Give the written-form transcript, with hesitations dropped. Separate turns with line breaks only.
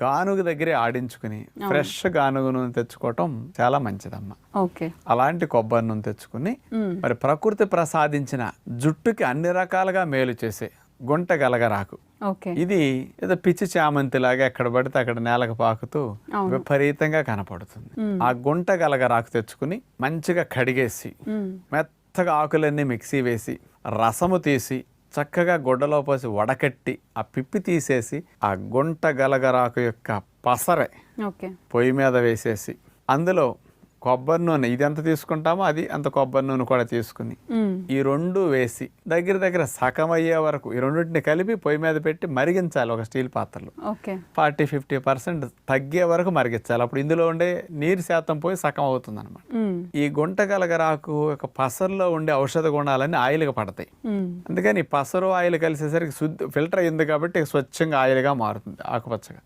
గానుగ దగ్గరే ఆడించుకుని ఫ్రెష్ గానుగ నూనె తెచ్చుకోవటం చాలా మంచిదమ్మా.
ఓకే.
అలాంటి కొబ్బరి నూనె తెచ్చుకుని మరి ప్రకృతి ప్రసాదించిన జుట్టుకి అన్ని రకాలుగా మేలు చేసే గుంట గలగరాకు.
ఓకే.
ఇది ఏదో పిచ్చి చామంతి లాగా ఎక్కడ పడితే అక్కడ నేలకు పాకుతూ విపరీతంగా కనపడుతుంది. ఆ గుంట గలగరాకు తెచ్చుకుని మంచిగా కడిగేసి మెత్తగా ఆకులన్నీ మిక్సీ వేసి రసము తీసి చక్కగా గుడ్డలో పోసి వడకట్టి ఆ పిప్పి తీసేసి ఆ గుంట గలగరాకు యొక్క పసరే
ఓకే.
పొయ్యి మీద వేసేసి అందులో కొబ్బరి నూనె ఇది ఎంత తీసుకుంటామో అది అంత కొబ్బరి నూనె కూడా తీసుకుని ఈ రెండు వేసి దగ్గర సగం అయ్యే వరకు ఈ రెండింటిని కలిపి పొయ్యి మీద పెట్టి మరిగించాలి ఒక స్టీల్ పాత్రలో. 40-50% తగ్గే వరకు మరిగించాలి. అప్పుడు ఇందులో ఉండే నీరు శాతం పోయి సగం అవుతుంది అనమాట. ఈ గుంట గలగరాకు ఒక పసరులో ఉండే ఔషధ గుణాలన్నీ ఆయిల్గా పడతాయి. అందుకని పసరు ఆయిల్ కలిసేసరికి ఫిల్టర్ అయింది కాబట్టి స్వచ్ఛంగా ఆయిల్గా మారుతుంది ఆకుపచ్చగా.